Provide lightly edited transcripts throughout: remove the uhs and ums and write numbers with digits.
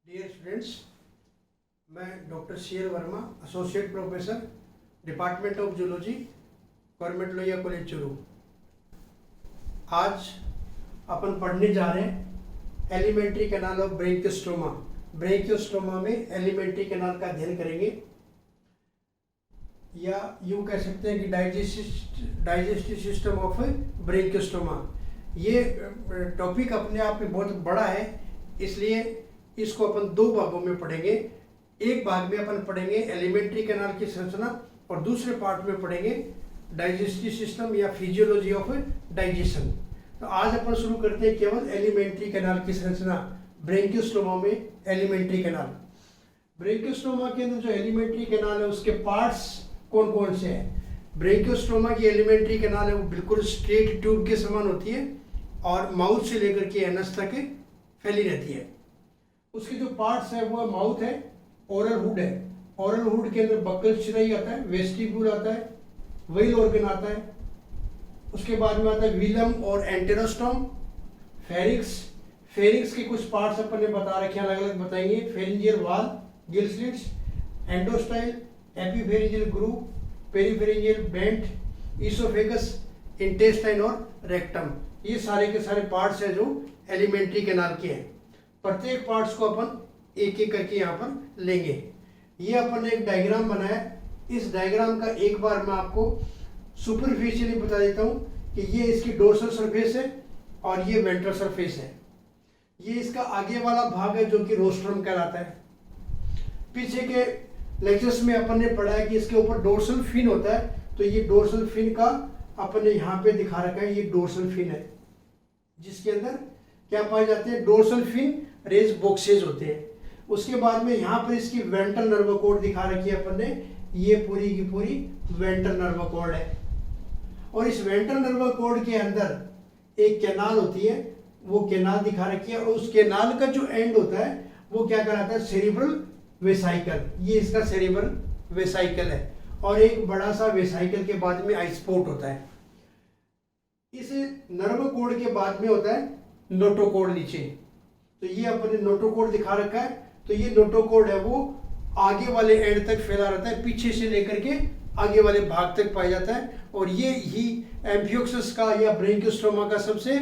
Dear students, मैं doctor CL. Verma, associate professor, department of zoology, government Lohia college Churu. आज अपन पढ़ने जा रहे हैं एलिमेंट्री कैनाल ऑफ ब्रेंकियोस्टोमा। ब्रेंकियोस्टोमा में एलिमेंट्री कैनाल का अध्ययन करेंगे, या यूँ कह सकते हैं कि डाइजेस्टिव सिस्टम ऑफ ब्रेंकियोस्टोमा। ये टॉपिक अपने आप में बहुत बड़ा है, इसलिए इसको अपन दो भागों में पढ़ेंगे। एक भाग में अपन पढ़ेंगे एलिमेंट्री कैनाल की संरचना और दूसरे पार्ट में पढ़ेंगे डाइजेस्टिव सिस्टम या फिजियोलॉजी ऑफ डाइजेशन। तो आज अपन शुरू करते हैं केवल एलिमेंट्री कैनाल की संरचना, ब्रेंकियोस्टोमा में एलिमेंट्री कैनाल। ब्रेंकियोस्टोमा के अंदर जो एलिमेंट्री कैनाल है उसके पार्ट्स कौन कौन से हैं। ब्रेंकियोस्टोमा की एलिमेंट्री कैनाल है वो बिल्कुल स्ट्रेट ट्यूब के समान होती है और माउथ से लेकर के एनस तक फैली रहती है। उसके जो पार्ट्स है वो माउथ है, ओरल हुड है। ओरल हुड के अंदर बक्कल चिराई आता है, वेस्टिब्यूल आता है, वेल ऑर्गन आता है। उसके बाद में आता है विलम और एंटेरोस्टोम, फेरिक्स। फेरिक्स के कुछ पार्ट्स अपन ने बता रखे हैं, अलग अलग बताएंगे। Pharyngeal wall, gill slits, endostyle, epipharyngeal groove, peripharyngeal band, oesophagus, intestine और रेक्टम। ये सारे के सारे पार्ट्स हैं जो एलिमेंट्री कैनाल के हैं। प्रत्येक पार्ट्स को अपन एक एक करके यहाँ पर लेंगे। ये अपन ने एक डायग्राम बनाया। इस डायग्राम का एक बार मैं आपको सुपरफिशियली बता देता हूँ कि ये इसकी डोर्सल सरफेस है और ये वेंट्रल सरफेस है। ये इसका आगे वाला भाग है जो कि रोस्ट्रम कहलाता है। पीछे के लेक्चर्स में अपन ने पढ़ा है कि इसके ऊपर डोर्सल फिन होता है, तो ये डोर्सल फिन का अपन ने यहाँ पे दिखा रखा है। ये डोर्सल फिन है जिसके अंदर क्या पाए जाते हैं, डोर्सल फिन रेज बॉक्सेज होते हैं। उसके बाद में यहाँ पर इसकी वेंट्रल नर्व कॉर्ड दिखा रखी है अपन ने। ये पूरी की पूरी वेंट्रल नर्व कॉर्ड है और इस वेंट्रल नर्व कॉर्ड के अंदर एक कैनाल होती है, वो कैनाल दिखा रखी है। और उस कैनाल का जो एंड होता है वो क्या कहलाता है, सेरिब्रल वेसाइकल। ये इसका सेरिब्रल वेसाइकल है और एक बड़ा सा वेसाइकल के बाद में आइसपोर्ट होता है। इस नर्व कॉर्ड के बाद में होता है नोटोकॉर्ड नीचे। तो ये अपने नोटोकॉर्ड दिखा रखा है। तो ये नोटोकॉर्ड है वो आगे वाले एंड तक फैला रहता है, पीछे से लेकर के आगे वाले भाग तक पाया जाता है। और ये ही एम्फियोक्सिस का या ब्रेंकियोस्टोमा का सबसे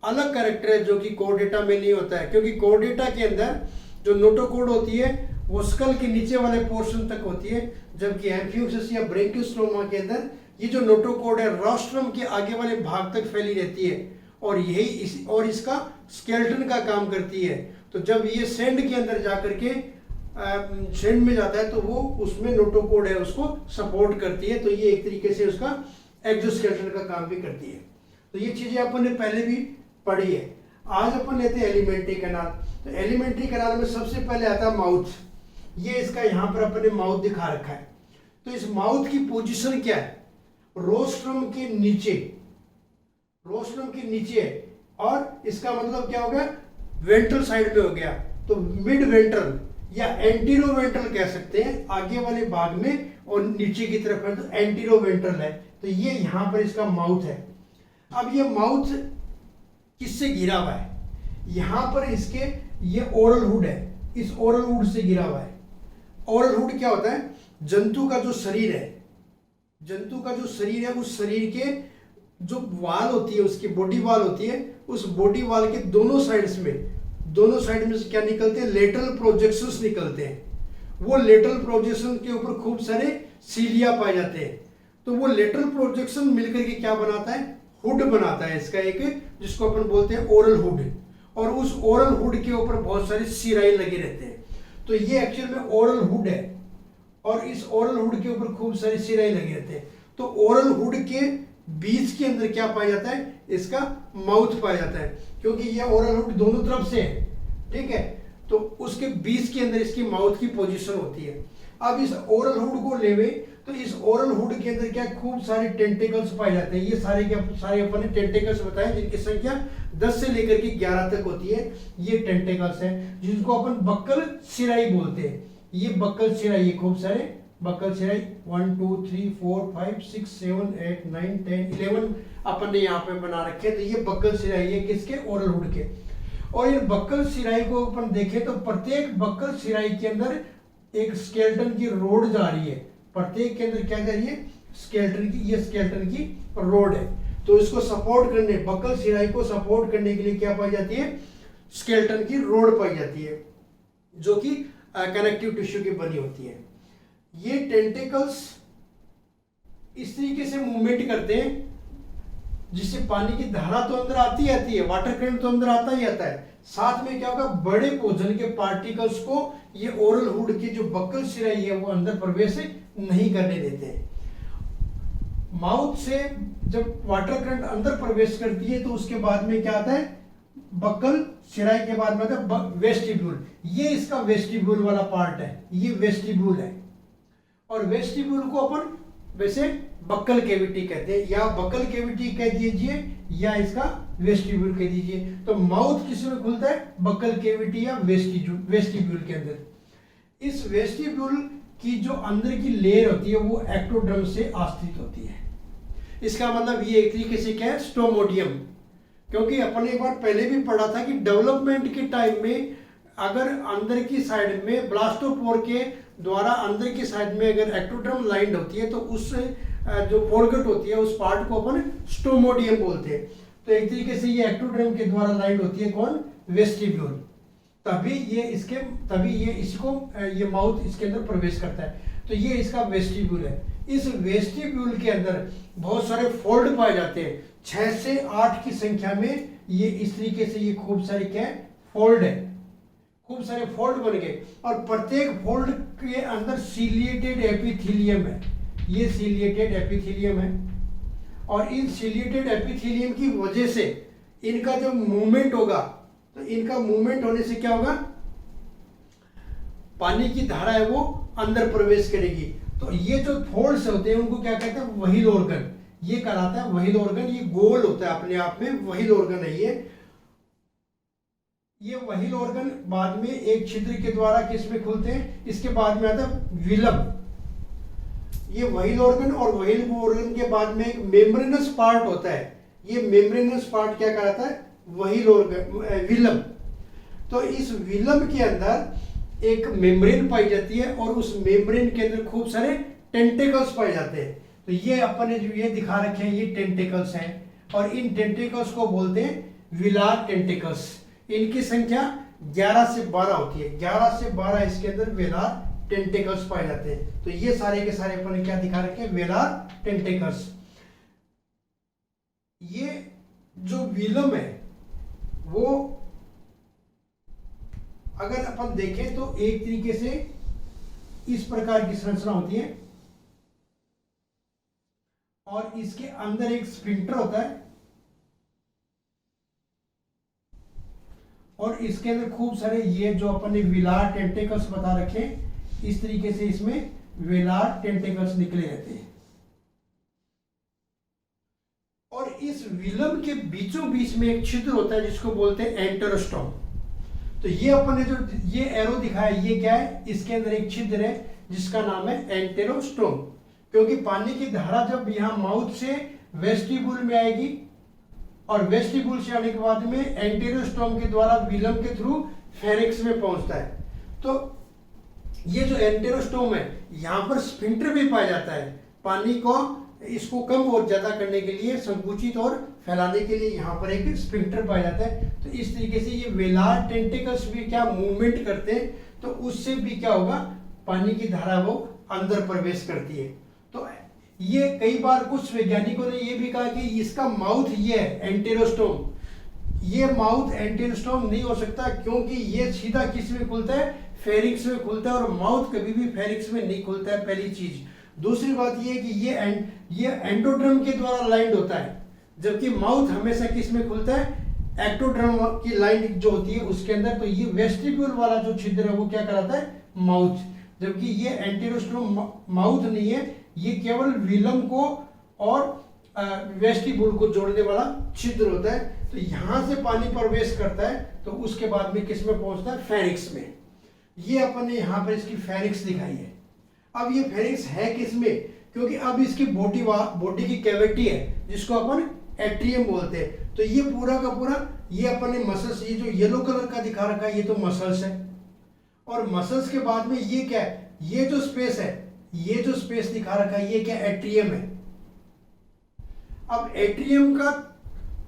अलग कैरेक्टर है जो कि कोर्डेटा में नहीं होता है, क्योंकि कोर्डेटा के अंदर जो नोटोकॉर्ड होती है वो स्कल के नीचे वाले पोर्शन तक होती है, जबकि एम्फियोक्सिस या ब्रेंकियोस्टोमा के अंदर ये जो नोटोकॉर्ड है रोस्ट्रम के आगे वाले भाग तक फैली रहती है और यही और इसका स्केलेटन का काम करती है। तो जब ये सेंड के अंदर जाकर के सेंड में जाता है तो वो उसमें नोटोकॉर्ड है उसको सपोर्ट करती है। तो ये एक तरीके से उसका एक्सोस्केलेटन का काम भी करती है। तो ये चीजें अपन ने पहले भी पढ़ी है। आज अपन लेते हैं एलिमेंट्री कैनाल। तो एलिमेंट्री कैनाल में सबसे पहले आता है माउथ। ये इसका यहाँ पर अपन ने माउथ दिखा रखा है। तो इस माउथ की पोजिशन क्या है, रोस्ट्रम के नीचे, रोस्ट्रम के नीचे है। और इसका मतलब क्या हो गया, वेंट्रल साइड में हो गया। तो मिड वेंट्रल या एंटीरो वेंट्रल कह सकते हैं, आगे वाले भाग में, और नीचे की तरफ है तो एंटीरो वेंट्रल है। तो ये यहाँ पर इसका माउथ है। अब ये माउथ किससे घिरा हुआ है, यहाँ पर इसके ये ओरल हुड है, इस ओरल हुड से घिरा हुआ है। ओरल हुड क्या होता है, जंतु का जो शरीर है, जंतु का जो शरीर है उस शरीर के जो वाल होती है, उसकी बॉडी वाल होती है, उस बॉडी वाल के दोनों साइड में से क्या निकलते हैं, लेटरल प्रोजेक्शंस निकलते हैं। वो लेटरल प्रोजेक्शन के ऊपर खूब सारे सीलिया पाए जाते हैं। तो वो लेटरल प्रोजेक्शन मिलकर के क्या बनाता है, हुड बनाता है इसका एक, जिसको अपन बोलते हैं ओरल हुड। और उस ओरल हुड के ऊपर बहुत सारे सिराई लगे रहते हैं। तो ये एक्चुअल में ओरल हुड है और इस ओरल हुड के ऊपर खूब सारी सिराई लगे रहते हैं। तो ओरल हुड के बीच के अंदर क्या पाया जाता है, इसका माउथ पाया जाता है, क्योंकि ये ओरल हुड दोनों तरफ से है, ठीक है। तो उसके बीच के अंदर इसकी माउथ की पोजीशन होती है। अब इस ओरल हुड को लेवे तो इस ओरल हुड के अंदर क्या खूब सारे टेंटिकल्स पाए जाते हैं। ये सारे के सारे अपन ने टेंटिकल्स बताए जिनकी संख्या 10 से लेकर के 11 तक होती है। ये टेंटिकल्स हैं जिनको अपन बक्कल सिराई बोलते हैं। ये बक्कल सिराई, ये खूब सारे बक्कल सिराई 1 2 3 4 5 6 7 8 9 10 11 अपन ने यहाँ पे बना रखे। तो ये बक्कल सिराई है किसके, ओरल हुड के। और इन बक्कल शिराई को अपन देखें तो प्रत्येक बक्कल शिराई के अंदर एक स्केलेटन की रोड जा रही है। प्रत्येक के अंदर क्या जा रही है? स्केलेटन की, ये स्केलेटन की रोड है। तो इसको सपोर्ट करने, बक्कल शिराई को सपोर्ट करने के लिए क्या पाई जाती है? स्केलेटन की रोड पाई जाती है, जो कि कनेक्टिव टिश्यू की बनी होती है। ये टेंटिकल्स इस तरीके से मूवमेंट करते हैं जिससे पानी की धारा तो अंदर आती है, वाटर करंट तो अंदर आता ही आता है, साथ में क्या होगा? बड़े भोजन के पार्टिकल्स को ये ओरल हुड की जो बक्कल शिराई है वो अंदर प्रवेश नहीं करने देते हैं। माउथ से जब वाटर करंट अंदर प्रवेश करती है तो उसके बाद में क्या आता है? बक्कल शिराई के बाद में आता है वेस्टिब्यूल। ये इसका वेस्टिब्यूल वाला पार्ट है, ये वेस्टिब्यूल है। और वेस्टिब्यूल को अपन वैसे बक्कल कैविटी कहते हैं, या बक्कल कैविटी कह दीजिए या इसका वेस्टिब्यूल कह दीजिए। तो माउथ किस में खुलता है? बक्कल कैविटी या वेस्टिब्यूल के अंदर। इस वेस्टिब्यूल की जो अंदर की लेयर होती है वो एक्टोडर्म से आश्रित होती है। इसका मतलब ये एक तरीके से क्या है? स्टोमोडियम। क्योंकि अपन एक बार पहले भी पढ़ा था कि डेवलपमेंट के टाइम में अगर अंदर की साइड में ब्लास्टोपोर के द्वारा अंदर की साइड में अगर एक्टोडर्म लाइंड होती है तो उस जो फोरगट होती है उस पार्ट को अपन स्टोमोडियम बोलते हैं। तो एक तरीके से ये एक्टोडर्म के द्वारा लाइंड होती है कौन? वेस्टिब्यूल। तभी ये इसको ये माउथ इसके अंदर प्रवेश करता है। तो ये इसका वेस्टिब्यूल है। इस वेस्टिब्यूल के अंदर बहुत सारे फोल्ड पाए जाते हैं, 6 से 8 की संख्या में। ये इस तरीके से ये खूब सारे क्या है? फोल्ड है, खूब सारे फोल्ड बन गए। और प्रत्येक फोल्ड के अंदर सीलिएटेड एपिथेलियम है, ये सीलिएटेड एपिथेलियम है। और इन सीलिएटेड एपिथेलियम की वजह से इनका जब मूवमेंट होगा तो इनका मूवमेंट होने से क्या होगा? पानी की धारा है वो अंदर प्रवेश करेगी। तो ये जो फोल्ड्स होते हैं उनको क्या कहते हैं? Wheel organ. ये कहलाता है वहील ऑर्गन। ये गोल होता है अपने आप में, वहील ऑर्गन है ये वहील ऑर्गन बाद में एक छिद्र के द्वारा किस में खुलते हैं? इसके बाद में आता है विलम। ये वहील ऑर्गन और वहील ऑर्गन के बाद में एक मेम्ब्रेनस पार्ट होता है। ये मेम्ब्रेनस पार्ट क्या कहलाता है? Wheel organ, velum. तो इस विलम के अंदर एक मेम्ब्रेन पाई जाती है और उस मेम्ब्रेन के अंदर खूब सारे टेंटिकल्स पाए जाते हैं। तो ये अपन ने जो ये दिखा रखे हैं ये टेंटिकल्स हैं, और इन टेंटिकल्स को बोलते हैं विलार टेंटिकल्स। इनकी संख्या 11 से 12 होती है। 11 से 12 इसके अंदर वेलार टेंटिकल्स पाए जाते हैं। तो ये सारे के सारे अपन ने क्या दिखा रखे हैं? वेलार टेंटिकल्स। ये जो विलम है वो अगर अपन देखें तो एक तरीके से इस प्रकार की संरचना होती है, और इसके अंदर एक स्फिंक्टर होता है, और इसके अंदर खूब सारे ये जो अपन ने वेलार टेंटिकल्स बता रखे, इस तरीके से इसमें वेलार टेंटिकल्स निकले रहते हैं। और इस विलम के बीचों बीच में एक छिद्र होता है जिसको बोलते हैं एंटेरोस्टोम। तो ये अपन ने जो ये एरो दिखाया ये क्या है? इसके अंदर एक छिद्र है जिसका नाम है एंटेरोस्टोम। क्योंकि पानी की धारा जब यहाँ माउथ से वेस्टिब्यूल में आएगी और वेस्टिब्यूल से आने के बाद में एंटेरोस्टोम के द्वारा विलम के थ्रू फेरिक्स में पहुंचता है। तो ये जो एंटेरोस्टोम है यहाँ पर स्फिंक्टर भी पाया जाता है। पानी को इसको कम और ज्यादा करने के लिए, संकुचित और फैलाने के लिए यहाँ पर एक स्फिंक्टर पाया जाता है। तो इस तरीके से ये वेलार टेंटिकल्स भी क्या मूवमेंट करते हैं, तो उससे भी क्या होगा? पानी की धारा वो अंदर प्रवेश करती है। तो ये कई बार कुछ वैज्ञानिकों ने ये भी कहा कि इसका माउथ ये है एंटेरोस्टोम। ये माउथ एंटेरोस्टोम नहीं हो सकता क्योंकि ये सीधा किस में खुलता है? फेरिक्स में खुलता है, और माउथ कभी भी फेरिक्स में नहीं खुलता है, पहली चीज। दूसरी बात ये है कि ये एंडोड्रम के द्वारा लाइंड होता है, जबकि माउथ हमेशा किस में खुलता है? एक्टोड्रम की लाइन जो होती है उसके अंदर। तो ये वेस्टिब्यूल वाला जो छिद्र है वो क्या कराता है? माउथ। जबकि ये एंटेरोस्टोम माउथ नहीं है, ये केवल विलम को और वेस्टिब्यूल को जोड़ने वाला छिद्र होता है। तो यहां से पानी प्रवेश करता है तो उसके बाद में किस में पहुंचता है? फेरिक्स में। ये अपन ने यहाँ पर इसकी फेरिक्स दिखाई है। अब ये फेरिक्स है किस में? क्योंकि अब इसकी बॉडी की कैविटी है जिसको अपन एट्रियम बोलते हैं। तो ये पूरा का पूरा ये अपन ने मसल्स, ये जो येलो कलर का दिखा रखा है ये तो मसल्स है, और मसल्स के बाद में ये क्या है, ये जो स्पेस है, ये जो स्पेस दिखा रखा है ये क्या एट्रियम है। अब एट्रियम का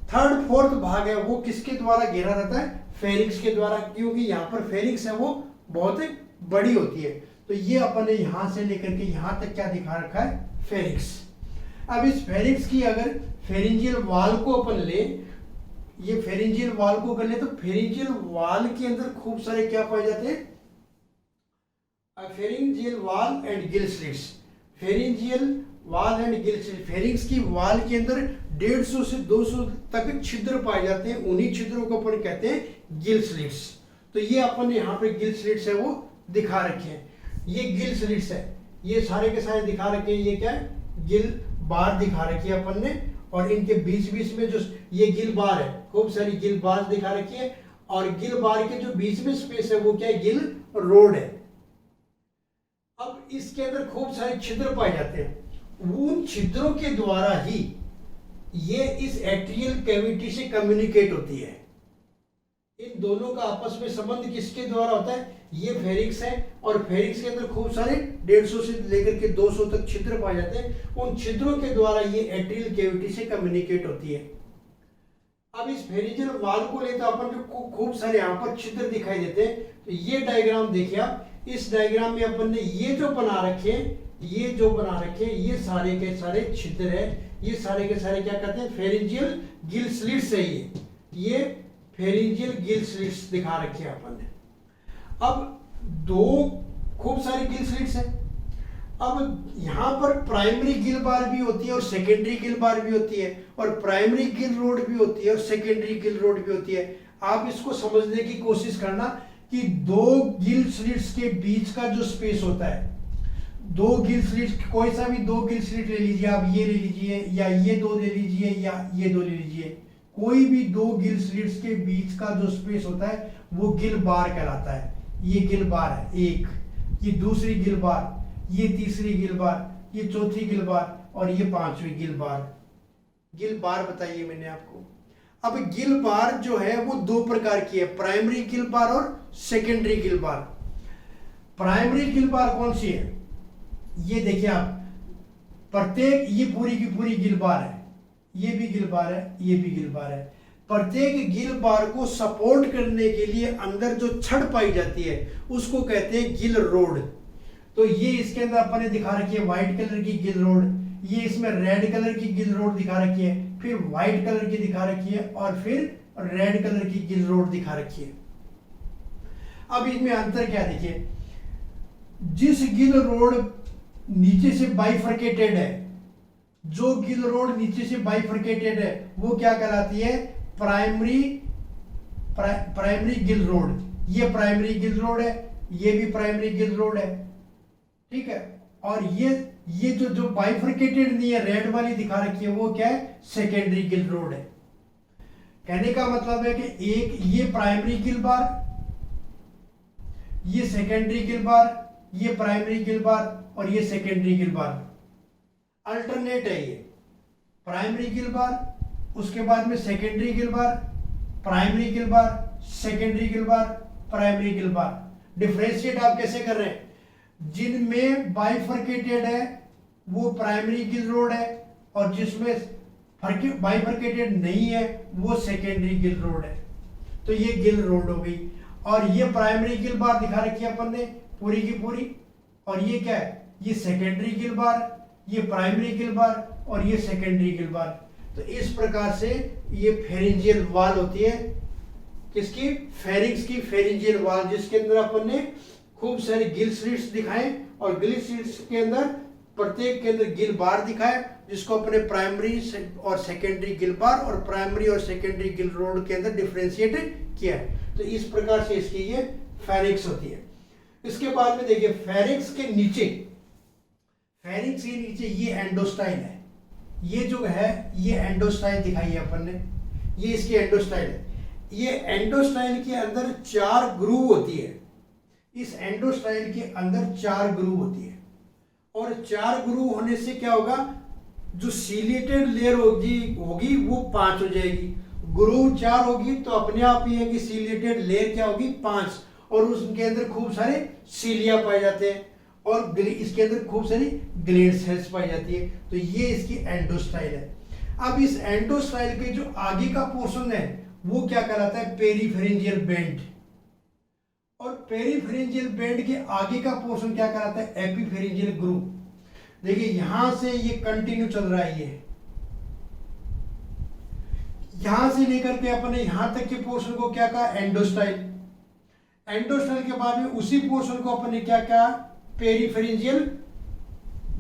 थर्ड फोर्थ भाग है वो किसके द्वारा घेरा रहता है, फेरिंक्स के द्वारा, क्योंकि यहाँ पर फेरिंक्स है वो बहुत बड़ी होती है। तो ये अपन ने यहां से लेकर के यहां तक क्या दिखा रखा है, फेरिंक्स। अब इस फेरिंक्स की अगर फेरिंजियल वाल को अपन ले, ये फेरिंजियल वाल को कर ले, तो फेरिंजियल वाल के अंदर खूब सारे क्या पाए जाते हैं, फेरिंजियल वाल एंड गिल स्लिट्स। फेरिंजियल वाल एंड गिल स्लिट्स, फेरिंक्स की वाल के अंदर 150 से 200 तक छिद्र पाए जाते हैं, उन्हीं छिद्रों को अपन कहते हैं गिल स्लिट्स। तो ये अपन ने यहाँ पे गिल स्लिट्स है वो दिखा रखे हैं, ये गिल स्लिट्स है, ये सारे के सारे दिखा रखे हैं। ये क्या है, गिल बार दिखा रखी है अपन ने, और इनके बीच बीच में जो ये गिल बार है, खूब सारी गिल बार दिखा रखी है, और गिल बार के जो बीच में स्पेस है वो क्या है, गिल रोड है। अब इसके अंदर खूब सारे छिद्र पाए जाते हैं, उन छिद्रों के द्वारा ही ये इस एट्रियल कैविटी से कम्युनिकेट होती है। इन दोनों का आपस में संबंध किसके द्वारा होता है, ये फेरिंक्स है, और फेरिंक्स के अंदर खूब सारे 150 से लेकर के 200 तक छिद्र पाए जाते हैं, उन छिद्रों के द्वारा ये एट्रियल कैविटी से कम्युनिकेट होती है। अब इस फेरिंजियल वाल को लेकर अपन को खूब सारे यहाँ पर छिद्र दिखाई देते हैं। तो ये डायग्राम देखिए आप, इस डायग्राम में अपन ने ये जो बना रखे, ये जो बना रखे, ये सारे के सारे छिद्र है, ये सारे के सारे क्या कहते हैं, फेरिंजियल गिल स्लिट्स है। ये फेरिंजियल गिल स्लिट्स दिखा रखे हैं अपन ने। अब दो खूब सारी गिल स्लिट्स है। अब यहाँ पर प्राइमरी गिल बार भी होती है और सेकेंडरी गिल बार भी होती है, और प्राइमरी गिल रोड भी होती है और सेकेंडरी गिल रोड भी होती है। आप इसको समझने की कोशिश करना कि दो गिल स्लिट्स के बीच का जो स्पेस होता है, दो गिल स्लिट्स, कोई सा भी दो गिल स्लिट ले लीजिए आप, ये ले लीजिए या ये दो ले लीजिए या ये दो ले लीजिए, कोई भी दो गिल स्लिट्स के बीच का जो स्पेस होता है वो गिल बार कहलाता है। ये गिल बार है एक, ये दूसरी गिल बार, ये तीसरी गिल बार, ये चौथी गिल बार, और ये पांचवी गिल बार। गिल बार बताइए मैंने आपको। अब गिल बार जो है वो दो प्रकार की है, प्राइमरी गिल बार और सेकेंडरी गिल बार। प्राइमरी गिल बार कौन सी है, ये देखिए आप, प्रत्येक, ये पूरी की पूरी गिल बार है, ये भी गिल बार है, ये भी गिल बार है। प्रत्येक गिल बार को सपोर्ट करने के लिए अंदर जो छड़ पाई जाती है उसको कहते हैं गिल रोड। तो ये इसके अंदर अपन ने दिखा रखी है व्हाइट कलर की गिल रोड, ये इसमें रेड कलर की गिल रोड दिखा रखी है, फिर व्हाइट कलर की दिखा रखी है, और फिर रेड कलर की गिल रोड दिखा रखी है। अब इसमें अंतर क्या देखिए, जिस गिल रोड नीचे से बाइफरकेटेड है, जो गिल रोड नीचे से बाइफरकेटेड है वो क्या कहलाती है, प्राइमरी गिल रोड। ये प्राइमरी गिल रोड है, ये भी प्राइमरी गिल रोड है, ठीक है। और ये जो बाइफरकेटेड नहीं है, रेड वाली दिखा रखी है, वो क्या है, सेकेंडरी गिल रोड है। कहने का मतलब है कि एक ये प्राइमरी गिल बार, ये सेकेंडरी गिल बार, ये प्राइमरी गिल बार और ये सेकेंडरी गिल बार अल्टरनेट है। ये प्राइमरी गिल बार, उसके बाद में सेकेंडरी गिल बार, प्राइमरी गिल बार, सेकेंडरी गिल बार, प्राइमरी गिल बार। डिफरेंशिएट आप कैसे कर रहे हैं, जिनमें बाइफरकेटेड है वो प्राइमरी गिल रोड है, और जिसमें बाइफरकेटेड नहीं है वो सेकेंडरी गिल रोड है। तो ये गिल रोड हो गई, और ये प्राइमरी गिल बार दिखा रखी है अपन ने पूरी की पूरी, और ये क्या है, ये सेकेंडरी गिल बार, ये प्राइमरी गिल बार और ये सेकेंडरी गिल बार। तो इस प्रकार से ये फेरिंजियल वाल होती है, किसकी, फेरिंक्स की फेरिंजियल वाल, जिसके अंदर अपन ने खूब सारे गिल स्लिट्स दिखाए, और गिल स्लिट्स के अंदर प्रत्येक के अंदर गिल बार दिखाए, जिसको अपने प्राइमरी और सेकेंडरी गिल बार और प्राइमरी और सेकेंडरी गिल रोड के अंदर डिफरेंशिएट किया है। तो इस प्रकार से इसकी ये फेरिंक्स होती है। इसके बाद में देखिए फेरिंक्स के नीचे, फेरिंक्स के नीचे ये एंडोस्टाइल है, ये जो है ये एंडोस्टाइल दिखाई है अपन ने, ये इसकी एंडोस्टाइल है। ये एंडोस्टाइल के अंदर 4 ग्रूव होती है, इस एंडोस्टाइल के अंदर 4 ग्रूव होती है, और 4 ग्रूव होने से क्या होगा, जो सीलेटेड लेयर होगी वो 5 हो जाएगी, ग्रूव 4 होगी तो अपने आप ही है कि सीलिएटेड लेयर क्या होगी 5, और उसके अंदर खूब सारे सीलिया पाए जाते हैं और इसके अंदर खूब सारी ग्लैंड सेल्स पाई जाती है। तो ये इसकी एंडोस्टाइल है। अब इस एंडोस्टाइल के जो आगे का पोर्शन है वो क्या कहलाता है, पेरीफेरेंजियल बेंड, और पेरीफेरेंजियल बेंड के आगे का पोर्शन क्या कहलाता है, एपीफेरेंजियल ग्रूव। देखिए यहां से ये कंटिन्यू चल रहा है, ये यहां से लेकर के अपने यहां तक के पोर्शन को क्या कहा, एंडोस्टाइल। एंडोस्टाइल के बाद में उसी पोर्शन को अपने क्या कहा, पेरीफेरेंजियल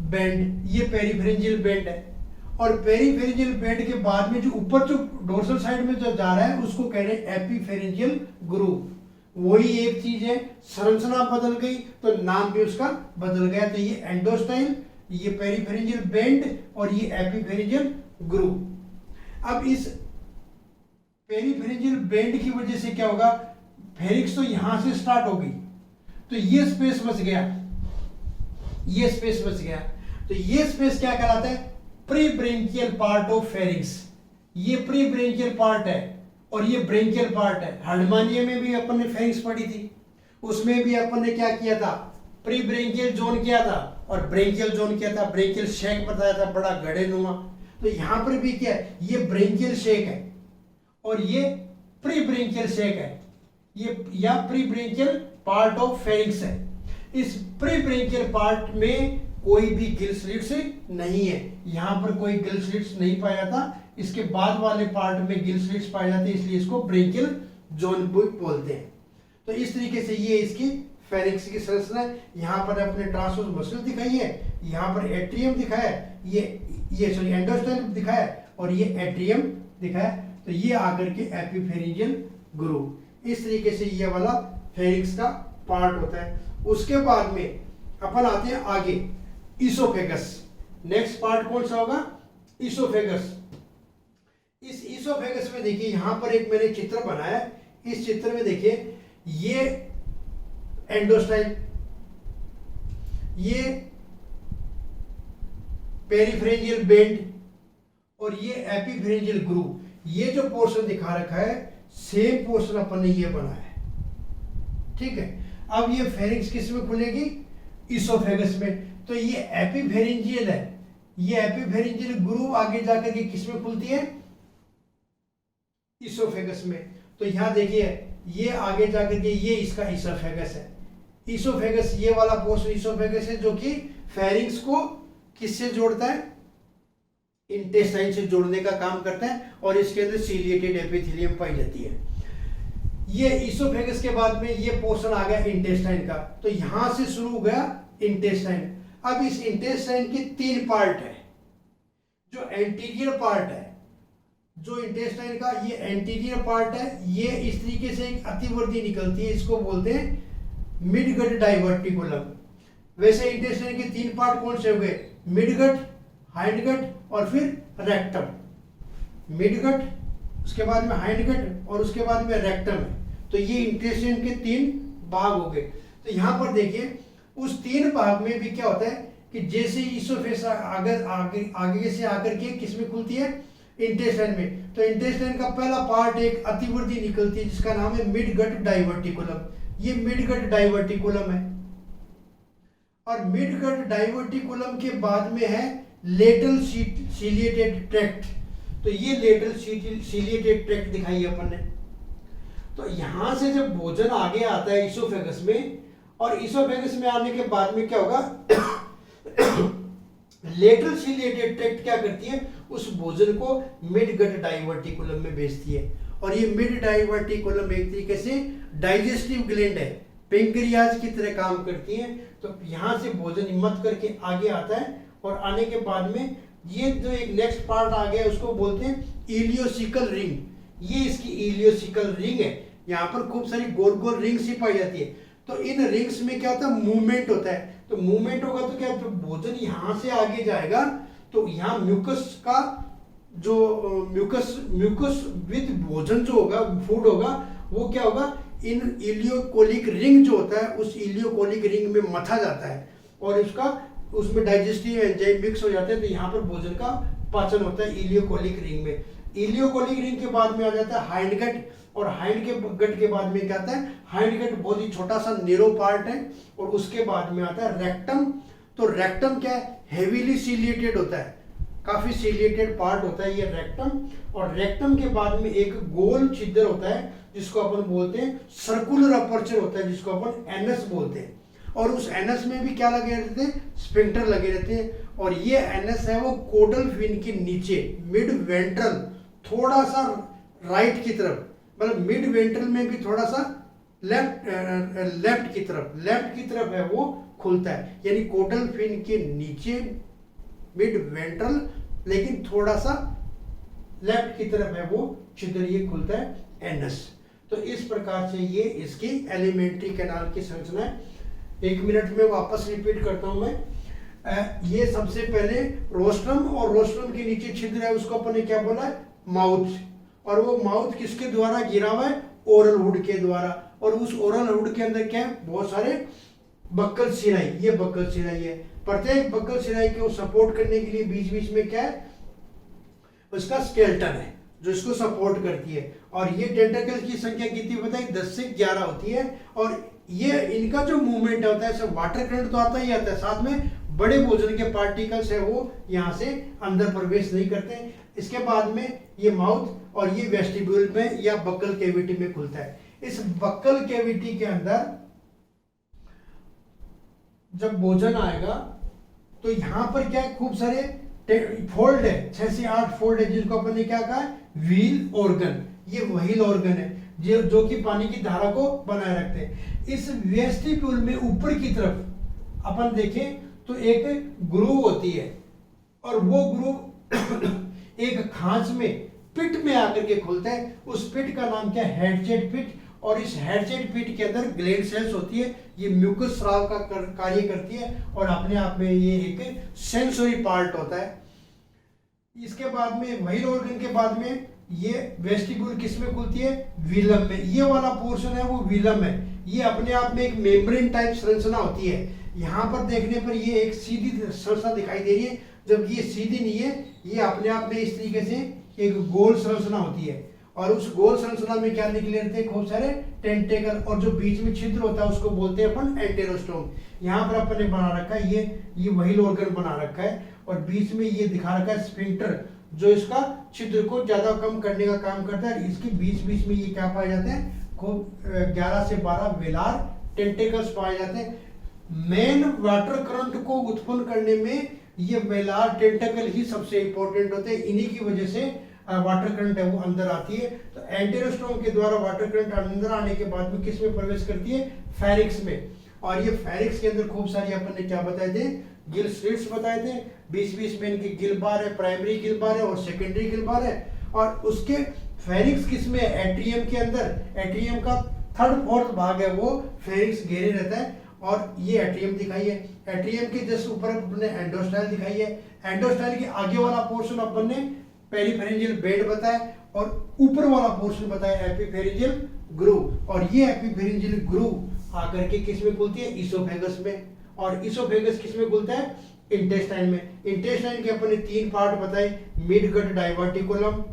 बेंड। ये पेरीफेरेंजियल बेंड है, और पेरीफेरेंजियल बेंड के बाद में जो ऊपर जो डोर्सल साइड में जो जा रहा है उसको कह रहे हैं एपीफेरेंजियल ग्रूव। वही एक चीज है, संरचना बदल गई तो नाम भी उसका बदल गया। तो ये एंडोस्टाइल, ये पेरीफेरेंजियल बेंड और ये एपीफेरेंजियल ग्रूव। अब इस पेरीफेरेंजियल बेंड की वजह से क्या होगा, फेरिक्स तो यहां से स्टार्ट होगी तो ये स्पेस बच गया, ये स्पेस बच गया। तो ये स्पेस क्या कहलाता है, प्री ब्रेंकियल पार्ट ऑफ फेरिक्स। ये प्री ब्रेंकियल पार्ट है और ये ब्रेंकियल पार्ट है। हार्डमानिया में भी अपन ने फेरिक्स पढ़ी थी, उसमें भी अपन ने क्या किया था, प्री ब्रेंकियल जोन किया था और ब्रेंकियल जोन किया था, ब्रेंकियल शेक बताया था, बड़ा गड़े नुमा। तो यहां पर भी क्या है, ये ब्रेंकियल शेक है और ये प्री ब्रेंकियल शेक है, ये या प्री ब्रेंकियल पार्ट ऑफ फेरिक्स है। इस प्री ब्रेंकियल पार्ट में कोई भी गिल स्लिट्स नहीं है, यहां पर कोई गिल स्लिट्स नहीं पाया जाता। इसके बाद वाले पार्ट में गिल स्लिट्स पाए जाते हैं, इसलिए इसको ब्रेंकियल जोन बोलते हैं। तो इस तरीके से ये इसकी फेरिक्स की संरचना है। यहाँ पर अपने ट्रांसवर्स मसल दिखाई है, यहाँ पर एट्रियम दिखाया है, ये सॉरी एंडोस्टाइल दिखाया है और ये एट्रियम दिखाया है। तो ये आकर के एपीफेरेंजियल ग्रूव, इस तरीके से ये वाला फेरिक्स का पार्ट होता है। उसके बाद में अपन आते हैं आगे, इसोफेगस। नेक्स्ट पार्ट कौन सा होगा, इसोफेगस। इस इसोफेगस में देखिए यहां पर एक मैंने चित्र बनाया है। इस चित्र में देखिए ये एंडोस्टाइल, ये पेरीफेरेंजियल बेंड और ये एपीफेरेंजियल ग्रूव। ये जो पोर्शन दिखा रखा है सेम पोर्शन अपन ने ये बनाया है, ठीक है। अब ये फेरिक्स किस में खुलेगी, इसोफेगस में। तो ये एपीफेरेंजियल है, ये एपीफेरेंजियल ग्रूव आगे जाकर के किस में खुलती है, इसोफेगस में। तो यहां देखिए ये आगे जाकर के ये इसका इसोफेगस है। इसोफेगस ये वाला पोर्शन इसोफेगस है जो कि फेरिंग्स को किससे जोड़ता है, इंटेस्टाइन से जोड़ने का काम करता है और इसके अंदर सीलिएटेड एपिथेलियम पाई जाती है। ये इसोफेगस के बाद में ये पोर्शन आ गया इंटेस्टाइन का। तो यहां से शुरू हो गया इंटेस्टाइन। अब इस इंटेस्टाइन के 3 पार्ट है। जो एंटीरियर पार्ट है, जो इंटेस्टाइन का ये एंटीरियर पार्ट है, ये इस तरीके से एक अतिवर्धी निकलती है, इसको बोलते हैं मिडगट डाइवर्टिकुलम। वैसे इंटेस्टाइन के 3 पार्ट कौन से हो गए, मिडगट, हाइंडगट और फिर रेक्टम। मिडगट, उसके बाद में हाइंडगट और उसके बाद में रेक्टम है। तो ये इंटेस्टाइन के 3 भाग हो गए। तो यहां पर देखिए उस 3 भाग में भी क्या होता है कि जैसे इसोफेगस आगे से आकर के किस में खुलती है, इंटेस्टाइन में। तो इंटेस्टाइन का पहला पार्ट एक अतिवर्धी निकलती है जिसका नाम है मिडगट डाइवर्टिकुलम। ये मिडगट डाइवर्टिकुलम है। और मिडगट डाइवर्टिकुलम के बाद में है लेटरल सीलिएटेड ट्रैक्ट। तो ये लेटरल सीलिएटेड ट्रैक्ट दिखाई है अपन ने। तो यहां से जब भोजन आगे आता है इसोफेगस में, और इसोफेगस में आने के बाद में क्या होगा लेटरल सीलिएटेड ट्रैक्ट क्या करती है, उस भोजन को मिडगट डाइवर्टिकुलम में भेजती है। और ये मिड डाइवर्टिकुलम एक तरीके से डाइजेस्टिव ग्लैंड है, पेंक्रियाज की तरह काम करती है। तो यहां से भोजन हिम्मत करके आगे आता है और आने के बाद में ये जो एक नेक्स्ट पार्ट आ गया उसको बोलते हैं इलियोसिकल रिंग। ये इसकी इलियोसिकल रिंग है। यहाँ पर खूब सारी गोल गोल रिंग्स ही पाई जाती है। तो इन रिंग्स में क्या होता है, मूवमेंट होता है। तो मूवमेंट होगा तो क्या, तो भोजन यहाँ से आगे जाएगा तो यहाँ म्यूकस का जो म्यूकस विद भोजन जो होगा, फूड होगा, वो क्या होगा, इन इलियोकोलिक रिंग जो होता है उस इलियोकोलिक रिंग में मथा जाता है और उसमें डाइजेस्टिव एंजाइम मिक्स हो जाते हैं। तो यहाँ पर भोजन का पाचन होता है इलियोकोलिक रिंग में। इलियोकोलिक रिंग के बाद में आ जाता है हाइंड गट, और हाइंड के गट के बाद में क्या आता है, हाइंड गट बहुत ही छोटा सा नेरो पार्ट है, और उसके बाद में आता है रेक्टम। तो रेक्टम क्या है, हेवीली सीलिएटेड होता है, काफी सीलिएटेड पार्ट होता है ये रेक्टम। और रेक्टम के बाद में एक गोल छिद्र होता है जिसको अपन बोलते हैं सर्कुलर अपर्चर होता है, जिसको अपन एनस बोलते हैं। और उस एनस में भी क्या लगे रहते हैं, स्फिंक्टर लगे रहते हैं। और ये एनस है वो कोडल फिन के नीचे मिड वेंट्रल थोड़ा सा राइट की तरफ, मतलब मिड वेंट्रल में भी थोड़ा सा लेफ्ट की तरफ है वो खुलता है, यानी कोडल फिन के नीचे मिड वेंट्रल लेकिन थोड़ा सा लेफ्ट की तरफ है वो छिद्र ये खुलता है एनस। तो इस प्रकार से ये इसकी एलिमेंट्री कैनाल की संरचना है। 1 मिनट में वापस रिपीट करता हूं मैं। ये सबसे पहले रोस्ट्रम, और रोस्ट्रम के नीचे छिद्र है उसको अपन ने क्या बोला है, माउथ। और वो माउथ किसके द्वारा घिरा हुआ है, ओरल हुड के द्वारा। और उस ओरल हुड के अंदर क्या है, बहुत सारे बक्कल सिराई, ये बक्कल सिराई है। प्रत्येक बक्कल सिराई को सपोर्ट करने के लिए बीच बीच में क्या है, उसका स्केलेटन है जो इसको सपोर्ट करती है। और ये टेंटाकल की संख्या कितनी बताई, 10 से 11 होती है। और ये इनका जो मूवमेंट होता है, सब वाटर करंट तो आता ही आता है, साथ में बड़े भोजन के पार्टिकल्स है वो यहाँ से अंदर प्रवेश नहीं करते। इसके बाद में ये माउथ और ये वेस्टिब्यूल में या बक्कल कैविटी में खुलता है। इस बक्कल कैविटी के अंदर जब भोजन आएगा तो यहाँ पर क्या है, खूब सारे फोल्ड है, 6 से 8 फोल्ड है, जिनको अपन ने क्या कहा है, व्हील ऑर्गन। ये व्हील ऑर्गन है जो कि पानी की धारा को बनाए रखते हैं। इस वेस्टिब्यूल में ऊपर की तरफ अपन देखें तो एक ग्रूव होती है, और वो ग्रूव एक खांच में पिट में आकर के खुलता है। उस पिट का नाम क्या है, हेडजेट पिट। और इस हेडजेट पिट के अंदर ग्लैंड सेल्स होती है, ये म्यूकस स्राव का कार्य करती है, और अपने आप में ये एक सेंसरी पार्ट होता है। इसके बाद में व्हील ऑर्गन के बाद में ये वेस्टिब्यूल किस में खुलती है, विलम में। ये वाला पोर्शन है वो विलम है। ये अपने आप में एक मेम्ब्रेन टाइप संरचना होती है। यहाँ पर देखने पर ये एक सीधी संरचना दिखाई दे रही है, जबकि ये सीधी नहीं है, ये अपने आप में इस तरीके से एक गोल संरचना होती है। और उस गोल संरचना में क्या निकले रहते हैं, खूब सारे टेंटेकल, और जो बीच में छिद्र होता है उसको बोलते हैं अपन एंटेरोस्टोम। यहाँ पर अपन ने बना रखा है ये व्हील ऑर्गन बना रखा है, और बीच में ये दिखा रखा है स्फिंक्टर, जो इसका छिद्र को ज्यादा कम करने का काम करता है। इसके बीच बीच में ये क्या पाए जाते हैं, खूब 11 से 12 वेलार टेंटेकल्स पाए जाते हैं। मेन वाटर करंट को उत्पन्न करने में ये वेलार टेंटेकल ही सबसे इंपॉर्टेंट होते हैं। इन्हीं की वजह से वाटर करंट है वो अंदर आती है। तो एंटेरोस्टोम के द्वारा वाटर करंट अंदर आने के बाद में किस में प्रवेश करती है, फेरिक्स में। और ये फेरिक्स के अंदर खूब सारी अपन ने क्या बताए थे, गिल स्लिट्स बताए थे। बीच बीच में इनके गिल बार है, प्राइमरी गिल बार है और सेकेंडरी गिल बार है। और उसके फेरिक्स किस में, एट्रियम के अंदर। एट्रियम का 3/4 भाग है वो फेरिक्स घेरे रहता है। और ये एट्रियम दिखाई है। एट्रियम के जस्ट ऊपर अपने एंडोस्टाइल दिखाई है। एंडोस्टाइल के आगे वाला पोर्शन अपन ने पेरीफेरेंजियल बेड बताया, और ऊपर वाला पोर्शन बताया एपिफेरेंजियल ग्रूव। और ये एपिफेरेंजियल ग्रूव आकर के किस में खुलती है, इसोफेगस में। और इसोफेगस किस में खुलता है, इंटेस्टाइन में। इंटेस्टाइन के अपन ने 3 पार्ट बताए, मिड गट डाइवर्टिकुलम,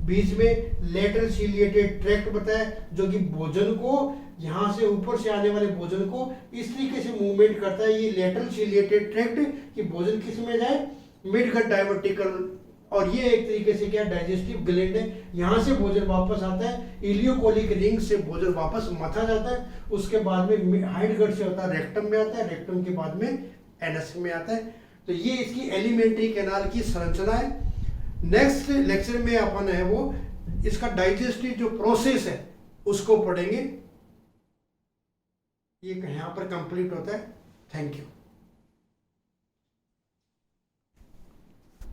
बीच में लेटरल सीलिएटेड ट्रैक्ट बताया, जो कि भोजन को यहाँ से ऊपर से आने वाले भोजन को इस तरीके से मूवमेंट करता है, ये लेटरल सीलिएटेड ट्रैक्ट, कि भोजन किस में जाए, मिड गट डाइवर्टिकल। और ये एक तरीके से क्या, डाइजेस्टिव ग्लैंड है, यहाँ से भोजन वापस आता है, इलियोकोलिक रिंग से भोजन वापस मथा जाता है। उसके बाद में हाइंड गट से होता है रेक्टम में आता है, रेक्टम के बाद में एनस में आता है। तो ये इसकी एलिमेंट्री कैनाल की संरचना है। नेक्स्ट लेक्चर में अपन है वो इसका डाइजेस्टिव जो प्रोसेस है उसको पढ़ेंगे। ये यहाँ पर कंप्लीट होता है। Thank you.